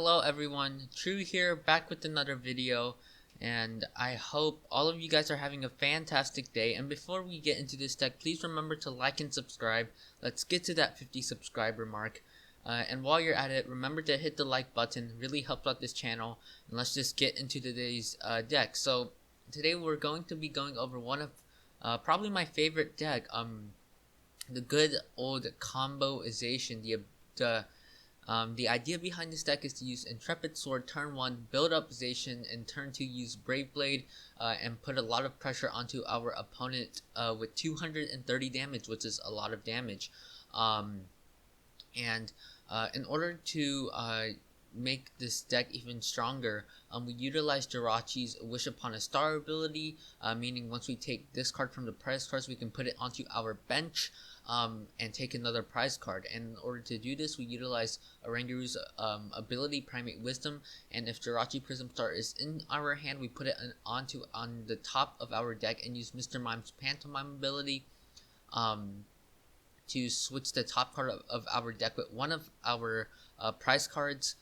Hello everyone, True here, back with another video, and I hope all of you guys are having a fantastic day. And before we get into this deck, please remember to like and subscribe. Let's get to that 50 subscriber mark. And while you're at it, remember to hit the like button, really helps out this channel. And let's just get into today's deck. So today we're going to be going over one of probably my favorite deck, the good old comboization. The idea behind this deck is to use Intrepid Sword turn 1, build up Zacian, and turn 2 use Brave Blade, and put a lot of pressure onto our opponent with 230 damage, which is a lot of damage. In order to make this deck even stronger, we utilize Jirachi's Wish Upon a Star ability, meaning once we take this card from the prize cards, we can put it onto our bench and take another prize card. And in order to do this, we utilize Oranguru's ability, Primate Wisdom, and if Jirachi Prism Star is in our hand, we put it on the top of our deck and use Mr. Mime's Pantomime ability to switch the top card of our deck with one of our prize cards.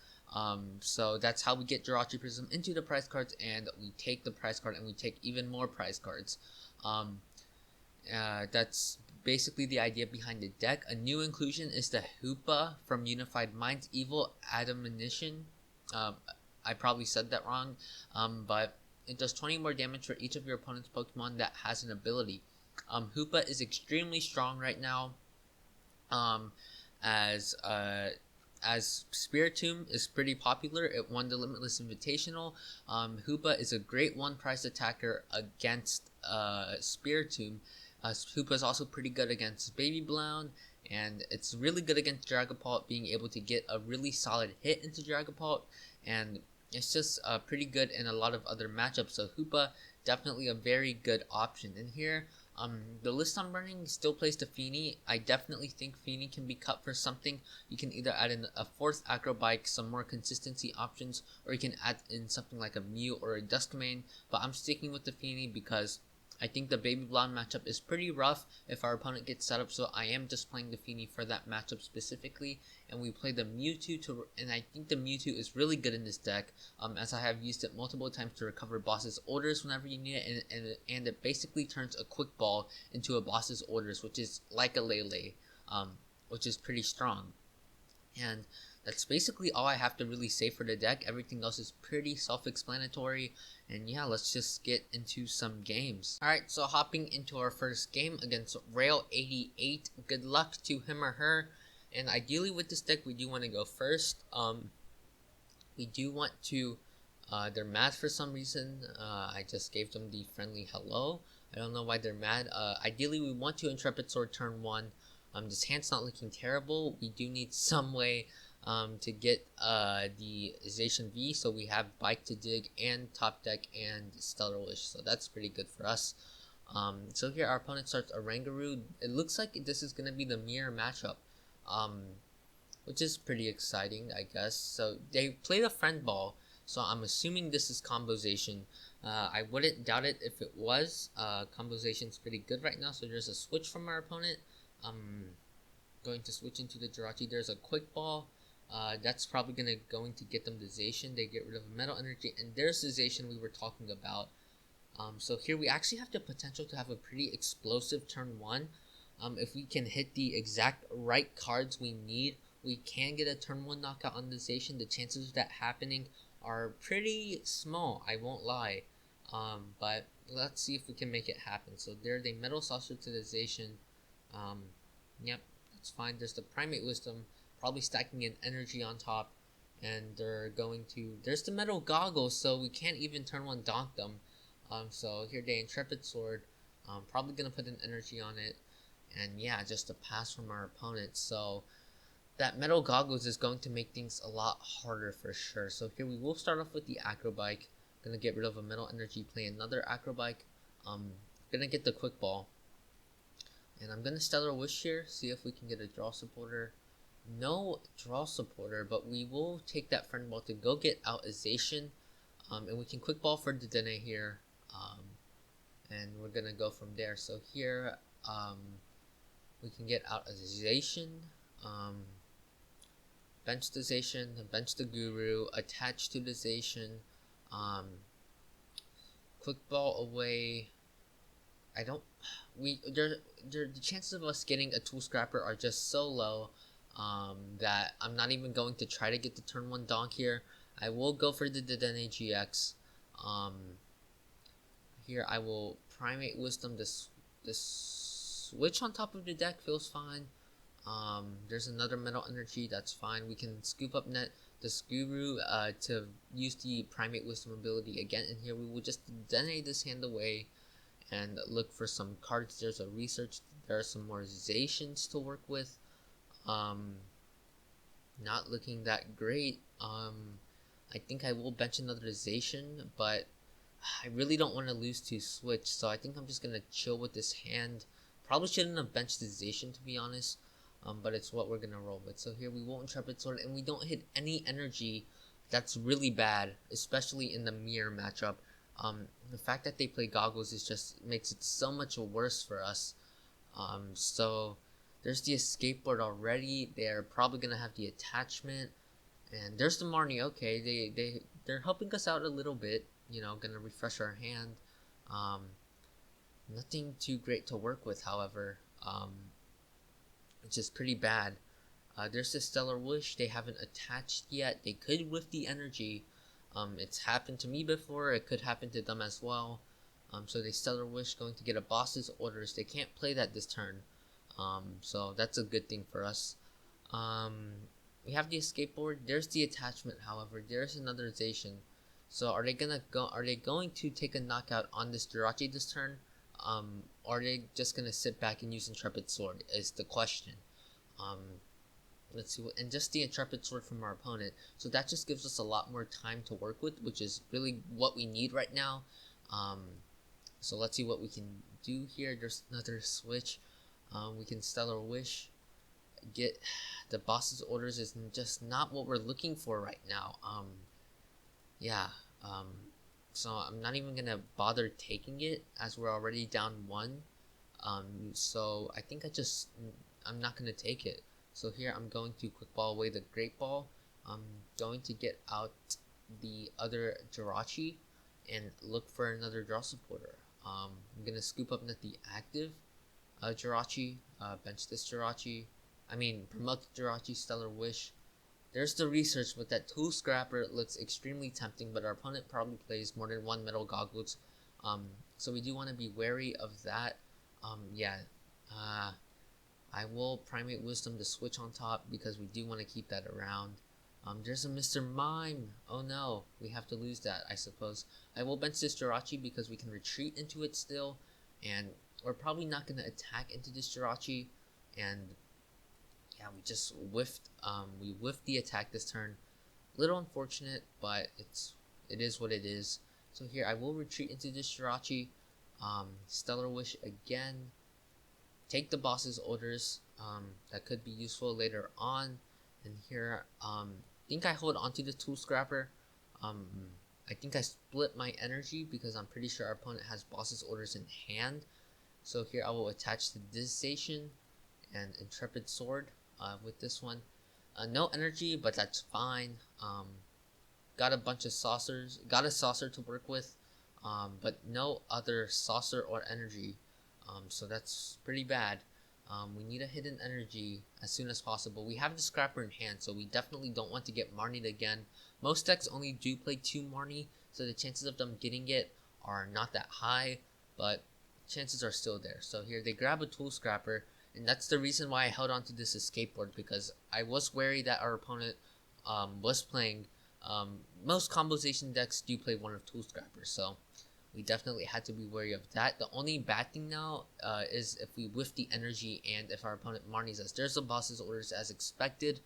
So that's how we get Jirachi Prism into the prize cards, and we take the prize card and we take even more prize cards. That's basically the idea behind the deck. A new inclusion is the Hoopa from Unified Minds Evil Admonition. I probably said that wrong, but it does 20 more damage for each of your opponent's Pokemon that has an ability. Hoopa is extremely strong right now, as Spiritomb is pretty popular. It won the Limitless Invitational. Hoopa is a great one-prize attacker against Spiritomb. Hoopa is also pretty good against Baby Blown, and it's really good against Dragapult, being able to get a really solid hit into Dragapult, and it's just pretty good in a lot of other matchups. So Hoopa, definitely a very good option. And here, the list I'm running still plays the Fini. I definitely think Fini can be cut for something. You can either add in a 4th Acro Bike, some more consistency options, or you can add in something like a Mew or a Duskmane, but I'm sticking with the Fini because I think the Baby Blonde matchup is pretty rough if our opponent gets set up, so I am just playing the Fini for that matchup specifically. And we play the Mewtwo, and I think the Mewtwo is really good in this deck, as I have used it multiple times to recover boss's orders whenever you need it, and it basically turns a quick ball into a boss's orders, which is like a Lele, which is pretty strong. And that's basically all I have to really say for the deck. Everything else is pretty self-explanatory. And yeah, let's just get into some games. Alright, so hopping into our first game against Rail88. Good luck to him or her. And ideally with this deck, we do want to go first. We do want to... they're mad for some reason. I just gave them the friendly hello. I don't know why they're mad. Ideally, we want to Intrepid Sword turn 1. This hand's not looking terrible. We do need some way to get the Zacian V, so we have Bike to Dig and Top Deck and Stellar Wish, so that's pretty good for us. So here our opponent starts Oranguru. It looks like this is going to be the mirror matchup, which is pretty exciting, I guess. So they played a Friend Ball, so I'm assuming this is Combozation. I wouldn't doubt it if it was. Combozation's pretty good right now, so there's a switch from our opponent. Going to switch into the Jirachi. There's a Quick Ball. That's probably going to get them the Zacian. They get rid of Metal Energy, and there's the Zacian we were talking about. So here we actually have the potential to have a pretty explosive turn 1. If we can hit the exact right cards we need, we can get a turn 1 knockout on the Zacian. The chances of that happening are pretty small, I won't lie. But let's see if we can make it happen. So there's a Metal Saucer to the Zacian. Yep, that's fine. There's the Primate Wisdom, probably stacking an energy on top, and there's the Metal Goggles, so we can't even turn 1 donk them. So here they Intrepid Sword, probably gonna put an energy on it, and yeah, just a pass from our opponent. So that Metal Goggles is going to make things a lot harder for sure. So here we will start off with the Acro Bike, gonna get rid of a Metal Energy, play another Acro Bike, gonna get the Quick Ball. And I'm going to Stellar Wish here, see if we can get a draw supporter. No draw supporter, but we will take that Friend Ball to go get out a Zacian. And we can Quick Ball for Dedenne here. And we're going to go from there. So here, we can get out a Zacian. bench the Zacian, bench the Guru, attach to the Zacian, quick ball away. The chances of us getting a Tool Scrapper are just so low that I'm not even going to try to get the turn 1 donk here. I will go for the Dedenne-GX. Here I will Primate Wisdom. This switch on top of the deck feels fine. There's another Metal Energy, that's fine. We can Scoop Up Net this Guru to use the Primate Wisdom ability again, and here we will just Dedenne this hand away and look for some cards. There's a research. There are some more Zacians to work with. Not looking that great. I think I will bench another Zacian, but I really don't want to lose to Switch, so I think I'm just gonna chill with this hand. Probably shouldn't have benched the Zacian, to be honest, but it's what we're gonna roll with. So here we won't Intrepid Sword, and we don't hit any energy. That's really bad, especially in the mirror matchup. The fact that they play Goggles is just makes it so much worse for us. So there's the Escape Board already. They're probably gonna have the attachment, and there's the Marnie. Okay, they're helping us out a little bit. You know, gonna refresh our hand. Nothing too great to work with, however. Which is pretty bad. There's the Stellar Wish. They haven't attached yet. They could whiff the energy. It's happened to me before. It could happen to them as well. So they Stellar Wish, going to get a Boss's Orders. They can't play that this turn. So that's a good thing for us. We have the Escape Board. There's the attachment, however. There's another Zacian. So are they going to take a knockout on this Jirachi this turn? Or are they just gonna sit back and use Intrepid Sword is the question. Let's see and just the Intrepid Sword from our opponent. So that just gives us a lot more time to work with, which is really what we need right now. So let's see what we can do here. There's another switch. We can Stellar Wish. Get the Boss's Orders is just not what we're looking for right now. So I'm not even gonna bother taking it as we're already down 1. So I think I'm not gonna take it. So here I'm going to Quick Ball away the Great Ball. I'm going to get out the other Jirachi and look for another draw supporter. I'm gonna Scoop Up Net the active Jirachi, bench this Jirachi. Promote the Jirachi, Stellar Wish. There's the research with that Tool Scrapper. It looks extremely tempting, but our opponent probably plays more than 1 Metal Goggles. So we do want to be wary of that. I will Primate Wisdom to switch on top because we do want to keep that around. There's a Mr. Mime. Oh no, we have to lose that, I suppose. I will bench this Jirachi because we can retreat into it still, and we're probably not going to attack into this Jirachi, and yeah, we just whiffed. We whiffed the attack this turn. Little unfortunate, but it is what it is. So here I will retreat into this Jirachi. Stellar Wish again. Take the Boss's Orders. That could be useful later on. And here, I think I hold onto the Tool Scrapper. I think I split my energy because I'm pretty sure our opponent has Boss's Orders in hand. So here I will attach to this Zacian and Intrepid Sword with this one. No energy, but that's fine. Got a bunch of saucers. Got a saucer to work with, but no other saucer or energy. So that's pretty bad. We need a hidden energy as soon as possible. We have the Scrapper in hand, so we definitely don't want to get Marnied again. Most decks only do play 2 Marnie, so the chances of them getting it are not that high, but chances are still there. So here they grab a Tool Scrapper, and that's the reason why I held on to this Escape Board, because I was wary that our opponent was playing. Most combosation decks do play one of Tool Scrappers, so we definitely had to be wary of that. The only bad thing now is if we whiff the energy and if our opponent Marnies us. There's the Boss's Orders as expected.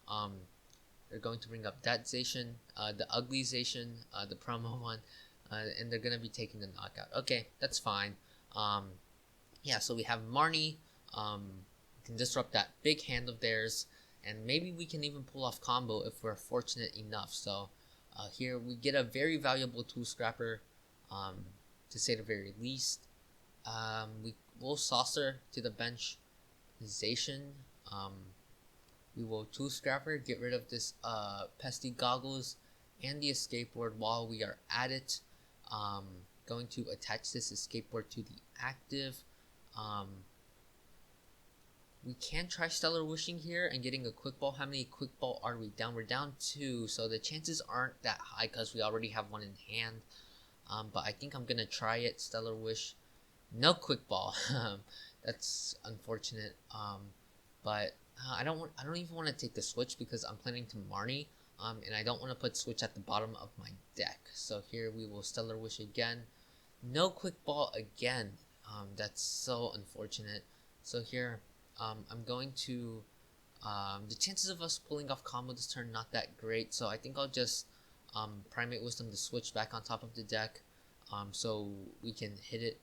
They're going to bring up that Zacian, the ugly Zacian, the promo one, and they're going to be taking the knockout. Okay, that's fine. So we have Marnie. Can disrupt that big hand of theirs, and maybe we can even pull off combo if we're fortunate enough. So here we get a very valuable Tool Scrapper, to say the very least. We will saucer to the bench Zacian. we will Tool Scrapper, get rid of this pesty goggles and the escape board while we are at it. Going to attach this escape board to the active. We can try Stellar Wishing here and getting a quick ball. How many quick ball are we down? We're down 2, so the chances aren't that high because we already have one in hand. But I think I'm gonna try it. Stellar Wish, no quick ball. That's unfortunate. But I don't even want to take the Switch because I'm planning to Marnie. And I don't want to put Switch at the bottom of my deck. So here we will Stellar Wish again. No quick ball again. That's so unfortunate. So here, I'm going to, the chances of us pulling off combo this turn not that great. So I think I'll just Primate Wisdom the Switch back on top of the deck. So we can hit it,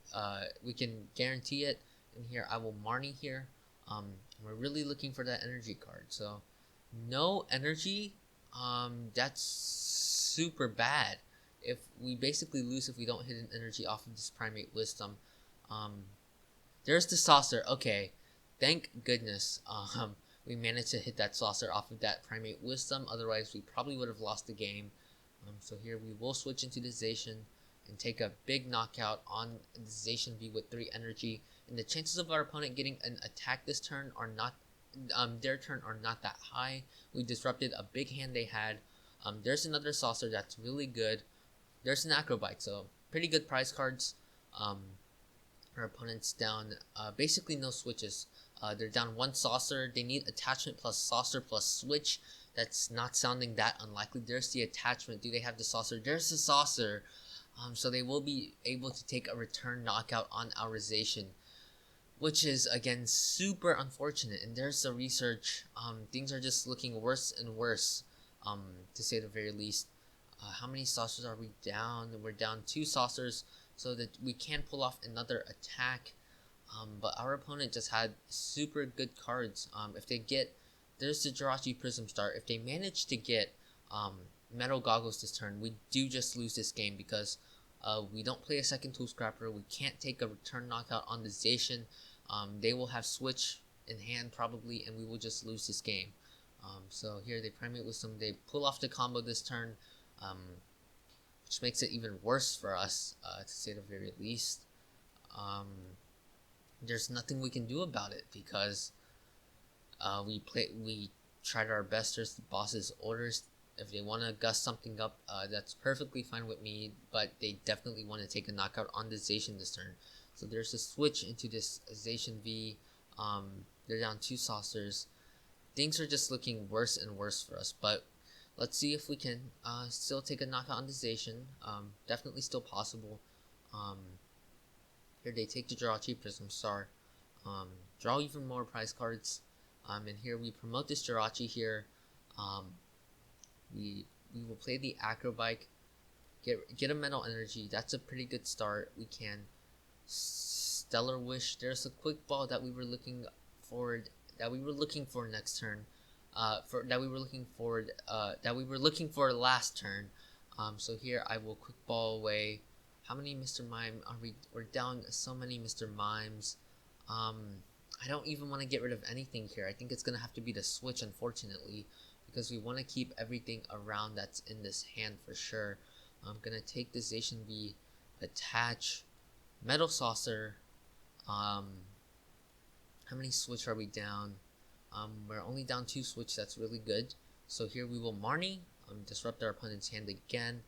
we can guarantee it. And here I will Marnie here. We're really looking for that energy card. So no energy. That's super bad. If we basically lose if we don't hit an energy off of this Primate Wisdom. There's the Saucer. Okay, thank goodness we managed to hit that Saucer off of that Primate Wisdom. Otherwise we probably would have lost the game. So here we will switch into the Zacian and take a big knockout on the Zacian V with 3 energy. And the chances of our opponent getting an attack this turn are not their turn are not that high. We disrupted a big hand they had. There's another Saucer that's really good. There's an Acro Bike, so pretty good prize cards. Our opponent's down basically no switches. They're down 1 Saucer. They need attachment plus Saucer plus Switch. That's not sounding that unlikely. There's the attachment. Do they have the Saucer? There's the Saucer. So they will be able to take a return knockout on our Zacian, which is again super unfortunate. And there's the research. Things are just looking worse and worse, to say the very least. How many Saucers are we down? We're down 2 Saucers, so that we can pull off another attack. But our opponent just had super good cards. If they get, there's the Jirachi Prism Star. If they manage to get Metal Goggles this turn, we do just lose this game because we don't play a second Tool Scrapper. We can't take a return knockout on the Zacian. They will have Switch in hand probably, and we will just lose this game. So here they Primate Wisdom. They pull off the combo this turn, which makes it even worse for us, to say the very least. There's nothing we can do about it because we tried our best. There's the boss's orders. If they want to gust something up, that's perfectly fine with me, but they definitely want to take a knockout on the Zacian this turn. So there's a switch into this Zacian V. They're down 2 Saucers. Things are just looking worse and worse for us, but let's see if we can still take a knockout on the Zacian. Definitely still possible. Here they take the Jirachi Prism Star. Draw even more prize cards. And here we promote this Jirachi here. We will play the Acro Bike. Get a Metal Energy. That's a pretty good start. We can Stellar Wish. There's a quick ball that we were looking forward. That we were looking for next turn. That we were looking for last turn. So here I will quick ball away. How many Mr. Mime are we? We're down so many Mr. Mimes. I don't even want to get rid of anything here. I think it's gonna have to be the Switch, unfortunately, because we want to keep everything around that's in this hand for sure. I'm gonna take the Zacian V, attach Metal Saucer. How many Switch are we down? We're only down 2 Switch. That's really good. So here we will Marnie, disrupt our opponent's hand again,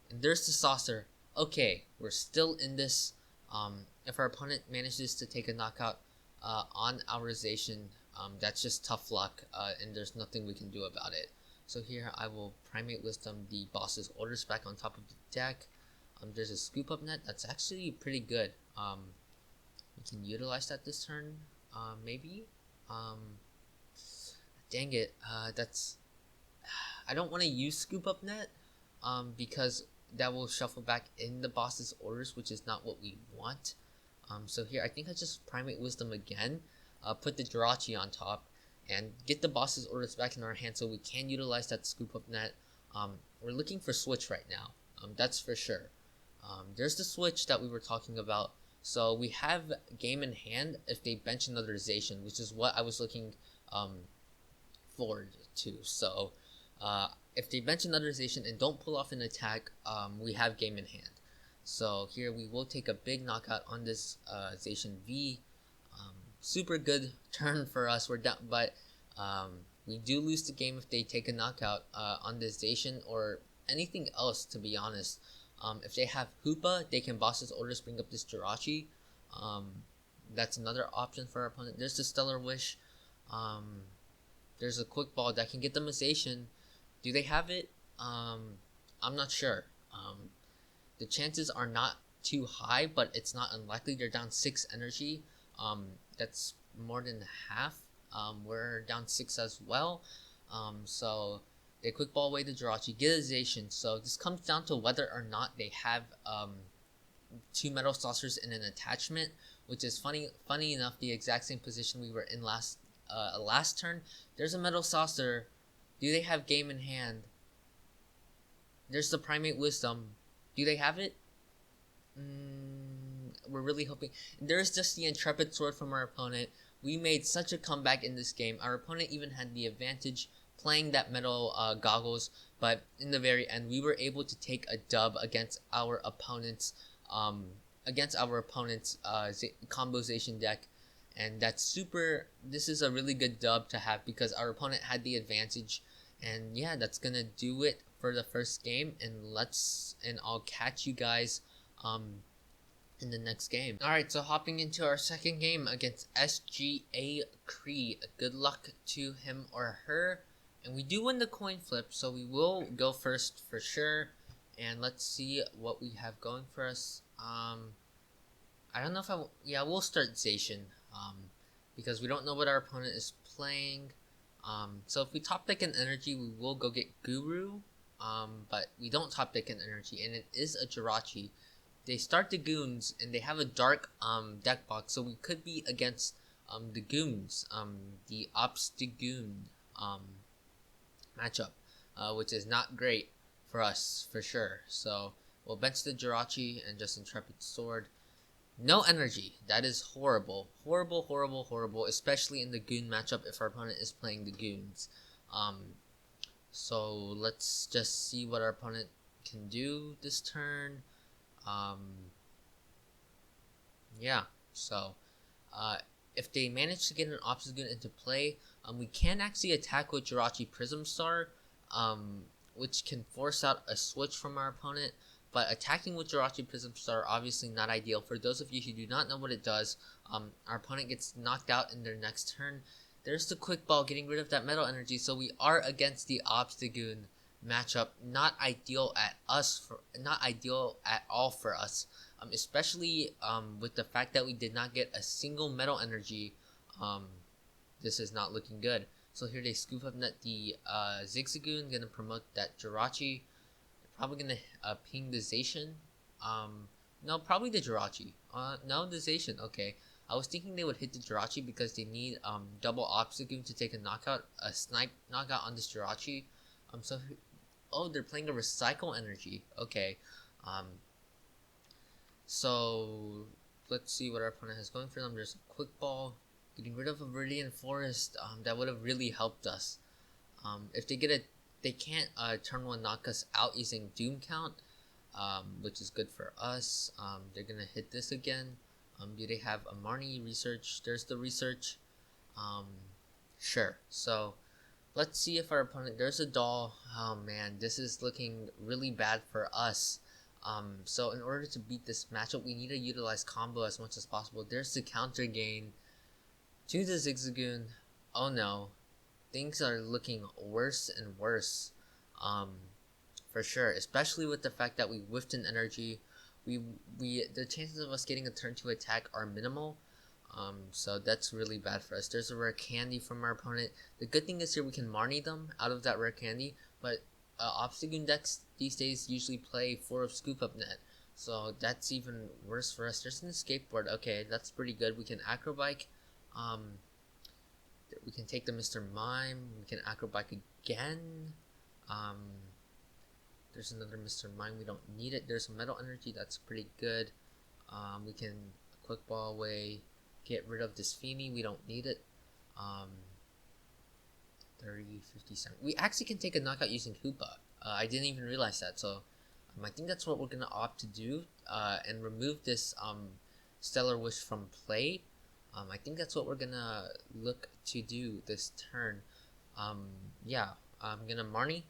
and there's the Saucer. Okay, we're still in this. If our opponent manages to take a knockout on our Zacian, that's just tough luck, and there's nothing we can do about it. So here I will Primate Wisdom the boss's orders back on top of the deck. There's a Scoop Up Net. That's actually pretty good. We can utilize that this turn, maybe. Dang it, that's... I don't want to use Scoop Up Net, because that will shuffle back in the boss's orders, which is not what we want. So here, I think I just Primate Wisdom again, put the Jirachi on top, and get the boss's orders back in our hand so we can utilize that Scoop Up Net. We're looking for Switch right now, that's for sure. There's the Switch that we were talking about. So we have game in hand if they bench another Zacian, which is what I was looking forward to. So if they bench another Zacian and don't pull off an attack, we have game in hand. So here we will take a big knockout on this Zacian V. Super good turn for us. We're down, but we do lose the game if they take a knockout on this Zacian or anything else, to be honest. If they have Hoopa, they can boss his orders, bring up this Jirachi. That's another option for our opponent. There's the Stellar Wish. There's a Quick Ball that can get them a Zacian. Do they have it? I'm not sure. The chances are not too high, but it's not unlikely. They're down 6 energy. That's more than half. We're down 6 as well. So they Quick Ball away the Jirachi, get a Zacian. So this comes down to whether or not they have 2 Metal Saucers in an attachment, which is funny enough the exact same position we were in last turn. There's a Metal Saucer. Do they have game in hand? There's the Primate Wisdom. Do they have it? We're really hoping. There's just the Intrepid Sword from our opponent. We made such a comeback in this game. Our opponent even had the advantage playing that Metal Goggles, but in the very end, we were able to take a dub against our opponent's combo Zacian deck, and that's super. This is a really good dub to have because our opponent had the advantage, and yeah, that's gonna do it for the first game. And I'll catch you guys in the next game. Alright, so hopping into our second game against SGA Cree. Good luck to him or her. And we do win the coin flip, so we will go first for sure. And let's see what we have going for us. I don't know if we'll start Zacian. Because we don't know what our opponent is playing. So if we top deck an energy, we will go get Guru. But we don't top deck an energy, and it is a Jirachi. They start the Goons, and they have a dark deck box, so we could be against the Goons, the Obstagoon matchup, which is not great for us, for sure. So we'll bench the Jirachi and just Intrepid Sword. No energy. That is horrible. Horrible, especially in the Goon matchup if our opponent is playing the Goons. So let's just see what our opponent can do this turn. So if they manage to get an Obstagoon into play, we can actually attack with Jirachi Prism Star, which can force out a switch from our opponent. But attacking with Jirachi Prism Star, obviously not ideal. For those of you who do not know what it does, our opponent gets knocked out in their next turn. There's the Quick Ball, getting rid of that metal energy, so we are against the Obstagoon matchup. Not ideal at all for us, especially with the fact that we did not get a single metal energy. This is not looking good. So here they Scoop Up Net the Zigzagoon, gonna promote that Jirachi. They're probably gonna ping the Zacian. No, probably the Jirachi. No, the Zacian. Okay. I was thinking they would hit the Jirachi because they need double Obstagoon to take a snipe knockout on this Jirachi. They're playing a Recycle energy. Okay. So let's see what our opponent has going for them. There's a Quick Ball, getting rid of a Viridian Forest. That would have really helped us. If they can't turn 1 knock us out using Doom Count, which is good for us. They're gonna hit this again. Do they have a Marnie Research? There's the Research. Sure. So let's see if our opponent. There's a Doll. Oh man, this is looking really bad for us. So in order to beat this matchup, we need to utilize combo as much as possible. There's the counter gain to the Zigzagoon. Oh no, things are looking worse and worse. For sure, especially with the fact that we whiffed an energy. The chances of us getting a turn 2 attack are minimal. So that's really bad for us. There's a rare candy from our opponent. The good thing is here we can Marnie them out of that rare candy, but Obstagoon decks these days usually play 4 of Scoop Up Net, so that's even worse for us. There's an Escape Board. Okay, that's pretty good. We can Acro Bike. We can take the Mr. Mime. We can Acro Bike again. There's another Mr. Mime. We don't need it. There's a Metal Energy. That's pretty good. We can Quick Ball away. Get rid of this Fini. We don't need it. 30, 57. We actually can take a knockout using Hoopa. I didn't even realize that, so I think that's what we're gonna opt to do, and remove this Stellar Wish from play. I think that's what we're gonna look to do this turn. Yeah, I'm gonna Marnie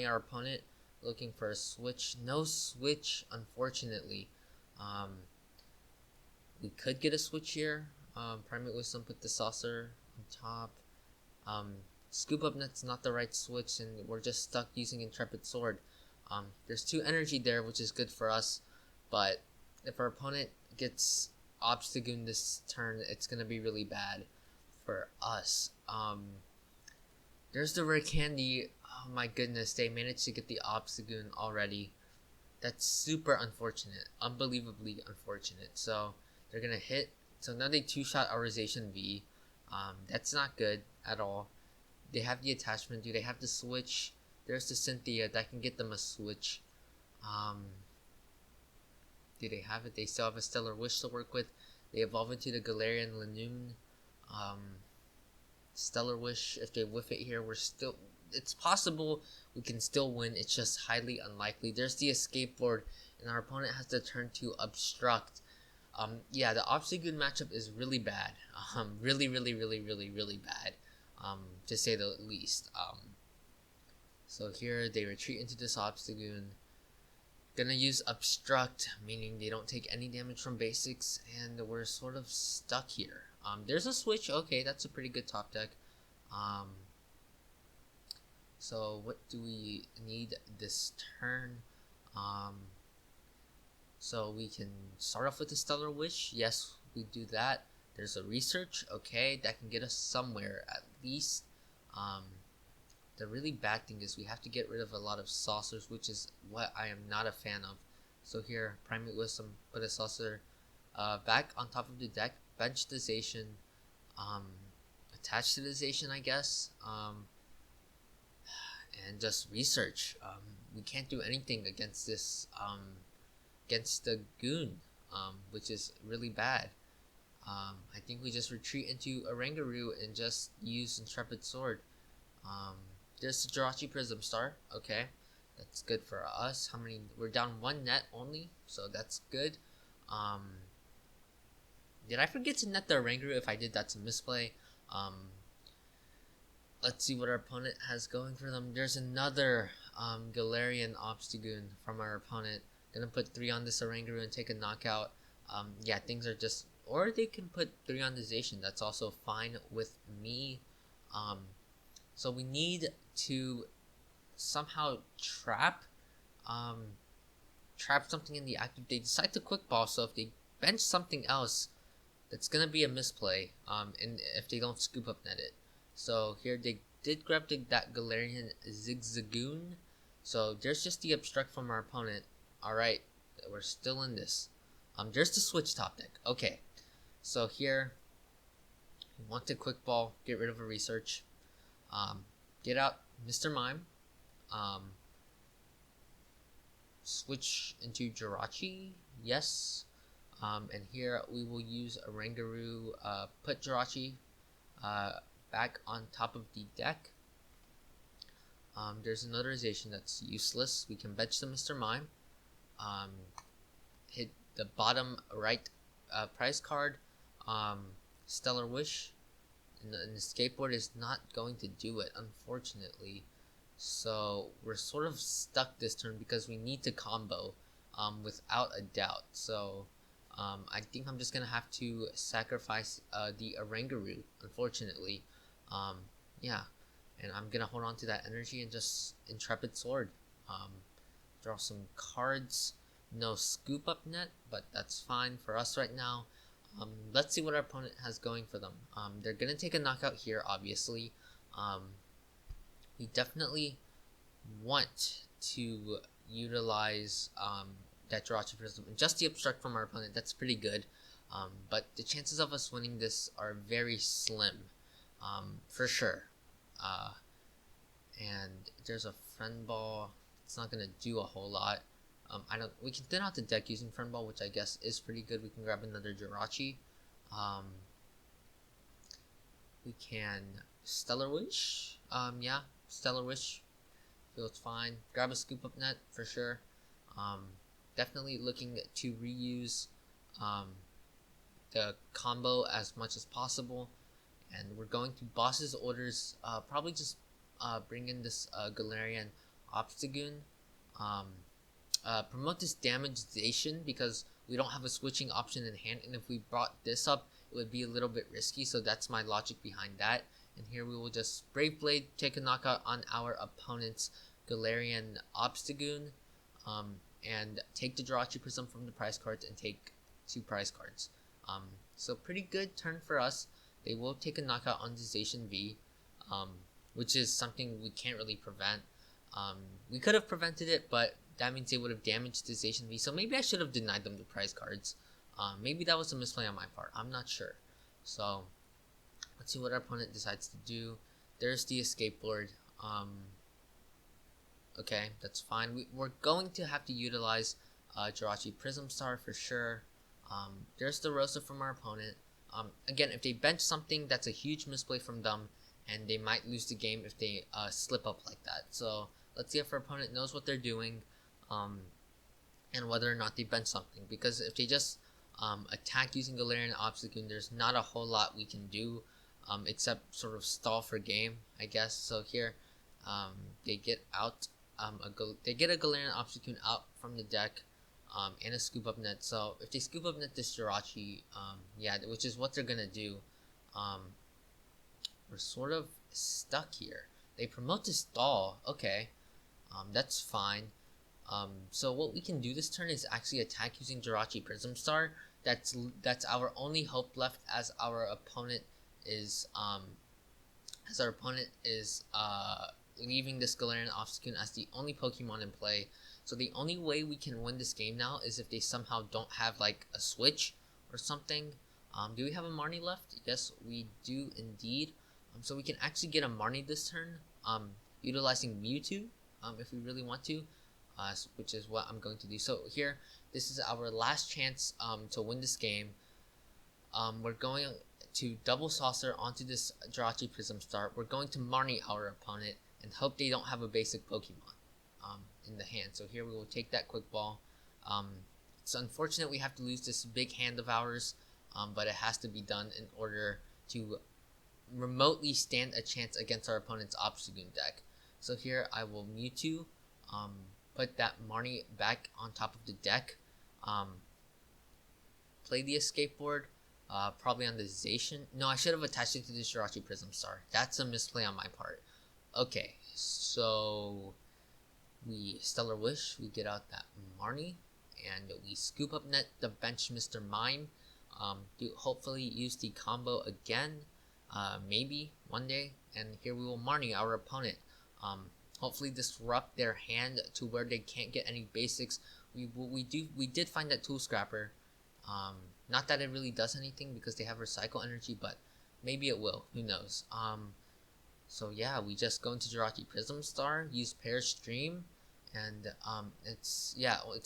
our opponent, looking for a switch. No switch, unfortunately. We could get a switch here. Primate Wisdom, put the Saucer on top. Scoop Up Net's not the right switch, and we're just stuck using Intrepid Sword. There's 2 energy there, which is good for us, but if our opponent gets Obstagoon this turn, it's gonna be really bad for us. There's the rare candy. Oh my goodness, they managed to get the Obstagoon already. That's super unfortunate, unbelievably unfortunate. So they're gonna hit. So now they 2-shot our Zacian V. That's not good at all. They have the attachment. Do they have the switch? There's the Cynthia that can get them a switch. Do they have it? They still have a Stellar Wish to work with. They evolve into the Galarian Lanoon. Stellar Wish, if they whiff it here, it's possible we can still win. It's just highly unlikely. There's the Escape Board, and our opponent has to turn to Obstruct. Yeah, the Obstagoon matchup is really bad. Really bad, to say the least. So here they retreat into this Obstagoon. Gonna use Obstruct, meaning they don't take any damage from basics, and we're sort of stuck here. There's a switch. Okay, that's a pretty good top deck. So what do we need this turn? So we can start off with the Stellar Wish. Yes, we do that. There's a Research. Okay, that can get us somewhere at least. The really bad thing is we have to get rid of a lot of saucers, which is what I am not a fan of. So here, Primate Wisdom, put a saucer back on top of the deck, bench the Zacian, attach to the Zacian, I guess, and just Research. We can't do anything against this, against the Goon, which is really bad. I think we just retreat into Oranguru and just use Intrepid Sword. There's the Jirachi Prism Star. Okay, that's good for us. How many? We're down 1 net only, so that's good. Did I forget to net the Oranguru? If I did, that's a misplay. Let's see what our opponent has going for them. There's another Galarian Obstagoon from our opponent. Gonna put 3 on this Oranguru and take a knockout. Yeah, things are just... Or they can put 3 on the Zacian. That's also fine with me. So we need to somehow trap something in the active. They decide to Quick Ball, so if they bench something else, that's gonna be a misplay. And if they don't Scoop Up Net it. So here they did grab that Galarian Zigzagoon. So there's just the Obstruct from our opponent. Alright, we're still in this. There's the Switch top deck. Okay, so here we want to Quick Ball, get rid of a Research. Get out Mr. Mime. Switch into Jirachi. Yes. And here we will use Oranguru. Put Jirachi back on top of the deck. There's another Zacian that's useless. We can bench the Mr. Mime. Hit the bottom right prize card. Stellar Wish. And the Escape Board is not going to do it, unfortunately. So we're sort of stuck this turn because we need to combo, without a doubt. So I think I'm just gonna have to sacrifice the Oranguru, unfortunately. Yeah, and I'm gonna hold on to that energy and just Intrepid Sword. Draw some cards. No Scoop Up Net, but that's fine for us right now. Let's see what our opponent has going for them. They're gonna take a knockout here, obviously. We definitely want to utilize that Jirachi Prism and just the Obstruct from our opponent. That's pretty good. But the chances of us winning this are very slim, for sure. And there's a Friend Ball. It's not gonna do a whole lot. We can thin out the deck using Friend Ball, which I guess is pretty good. We can grab another Jirachi. We can Stellar Wish. Yeah, Stellar Wish feels fine. Grab a Scoop Up Net for sure. Definitely looking to reuse the combo as much as possible. And we're going to Boss's Orders. Probably just bring in this Galarian Obstagoon. Promote this Damagization because we don't have a switching option in hand, and if we brought this up, it would be a little bit risky, so that's my logic behind that. And here we will just Brave Blade, take a knockout on our opponent's Galarian Obstagoon, and take the Jirachi Prism from the prize cards and take 2 prize cards. So pretty good turn for us. They will take a knockout on the Zacian V, which is something we can't really prevent. We could have prevented it, but that means they would have damaged the Zacian V, so maybe I should have denied them the prize cards. Maybe that was a misplay on my part, I'm not sure. So, let's see what our opponent decides to do. There's the Escape Board. Okay, that's fine. We're going to have to utilize Jirachi Prism Star for sure. There's the Rosa from our opponent. Again, if they bench something, that's a huge misplay from them, and they might lose the game if they slip up like that. So, let's see if our opponent knows what they're doing. And whether or not they bench something, because if they just attack using Galarian Obstagoon, there's not a whole lot we can do except sort of stall for game, I guess. So here they get out they get a Galarian Obstagoon out from the deck and a Scoop Up Net. So if they Scoop Up Net this Jirachi, yeah, which is what they're gonna do, we're sort of stuck here. They promote to stall, okay, that's fine. So what we can do this turn is actually attack using Jirachi Prism Star. That's our only hope left, as our opponent is leaving this Galarian Obstagoon as the only Pokemon in play. So the only way we can win this game now is if they somehow don't have like a switch or something. Do we have a Marnie left? Yes, we do indeed. So we can actually get a Marnie this turn, utilizing Mewtwo, if we really want to. Which is what I'm going to do. So here, this is our last chance to win this game. We're going to double saucer onto this Jirachi Prism Star. We're going to Marnie our opponent and hope they don't have a basic Pokemon in the hand. So here we will take that Quick Ball. It's unfortunate we have to lose this big hand of ours, but it has to be done in order to remotely stand a chance against our opponent's Obstagoon deck. So here I will Mewtwo, put that Marnie back on top of the deck, play the Escape Board, probably on the Zacian. No, I should have attached it to the Jirachi Prism Star. That's a misplay on my part. Okay, so we Stellar Wish, we get out that Marnie, and we Scoop Up Net the bench Mr. Mime. Hopefully use the combo again, maybe one day, and here we will Marnie our opponent. Hopefully disrupt their hand to where they can't get any basics. We did find that Tool Scrapper. Not that it really does anything because they have Recycle Energy, but maybe it will. Who knows? So yeah, we just go into Jirachi Prism Star, use Pair Stream, and it's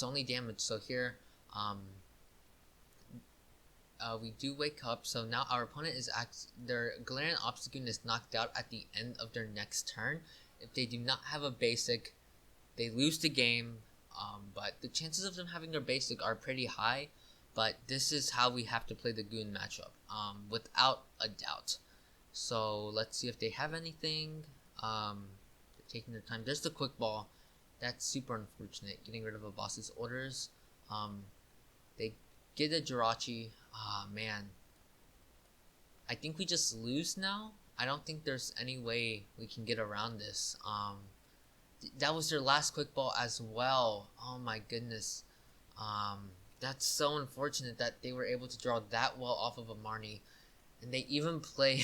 only damage. So here, we do wake up. So now our opponent is their Galarian Obstagoon is knocked out at the end of their next turn. If they do not have a basic, they lose the game, but the chances of them having their basic are pretty high, but this is how we have to play the Goon matchup, without a doubt. So let's see if they have anything. They're taking their time. There's the Quick Ball. That's super unfortunate, getting rid of a boss's orders. They get a Jirachi. Man. I think we just lose now. I don't think there's any way we can get around this. That was their last Quick Ball as well. Oh my goodness. That's so unfortunate that they were able to draw that well off of a Marnie. And they even play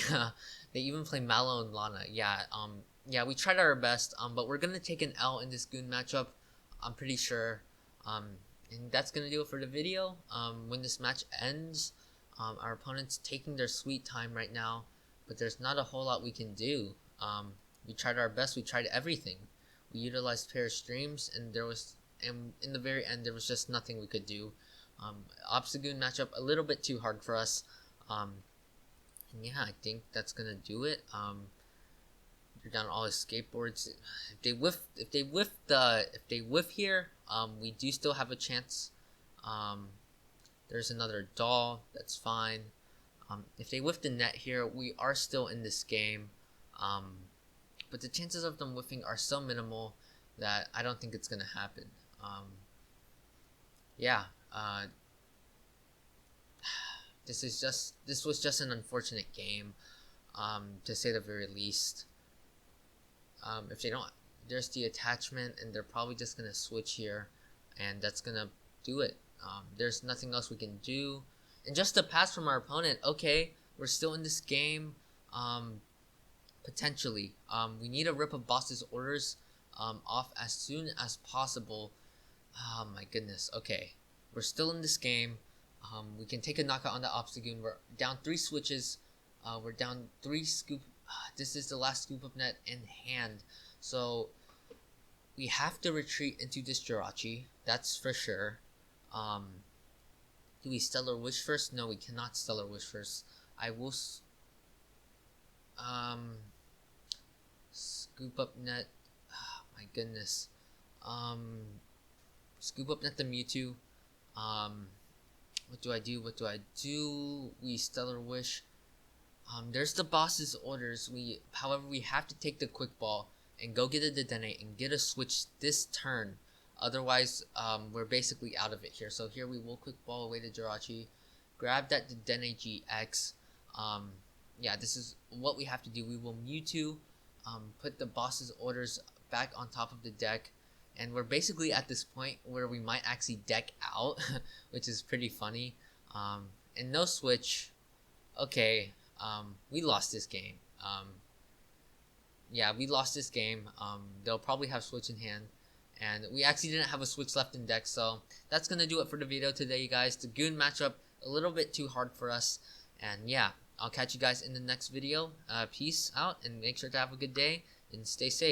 Mallow and Lana. Yeah, we tried our best, but we're gonna take an L in this Goon matchup, I'm pretty sure. And that's gonna do it for the video. When this match ends, our opponent's taking their sweet time right now, but there's not a whole lot we can do. We tried our best, we tried everything. We utilized pair of streams, and in the very end there was just nothing we could do. Obstagoon matchup a little bit too hard for us. And yeah, I think that's gonna do it. They're down all escape boards. If they whiff here, we do still have a chance. There's another doll. That's fine. If they whiff the net here, we are still in this game. But the chances of them whiffing are so minimal that I don't think it's gonna happen. Yeah. This was just an unfortunate game, to say the very least. If they don't, there's the attachment, and they're probably just gonna switch here, and that's gonna do it. There's nothing else we can do, and just a pass from our opponent. Okay, we're still in this game. Potentially, we need to rip a boss's orders off as soon as possible. Oh my goodness. Okay, we're still in this game. We can take a knockout on the Obstagoon. We're down 3 switches. We're down 3 scoop. This is the last Scoop Up Net in hand, so we have to retreat into this Jirachi. That's for sure. Do we Stellar Wish first? No, we cannot Stellar Wish first. I will. Scoop Up Net. Oh, my goodness. Scoop Up Net the Mewtwo. What do I do? We Stellar Wish. There's the boss's orders. However, we have to take the quick ball and go get a Dedenne and get a switch this turn. Otherwise, we're basically out of it here. So here we will quick ball away to Jirachi, grab that Dedenne-GX. Yeah, this is what we have to do. We will Mewtwo, put the boss's orders back on top of the deck, and we're basically at this point where we might actually deck out, which is pretty funny. And no switch. Okay. We lost this game. Yeah, we lost this game. They'll probably have switch in hand, and we actually didn't have a switch left in deck. So that's gonna do it for the video today, you guys. The Goon matchup a little bit too hard for us, and yeah, I'll catch you guys in the next video. Peace out, and make sure to have a good day and stay safe.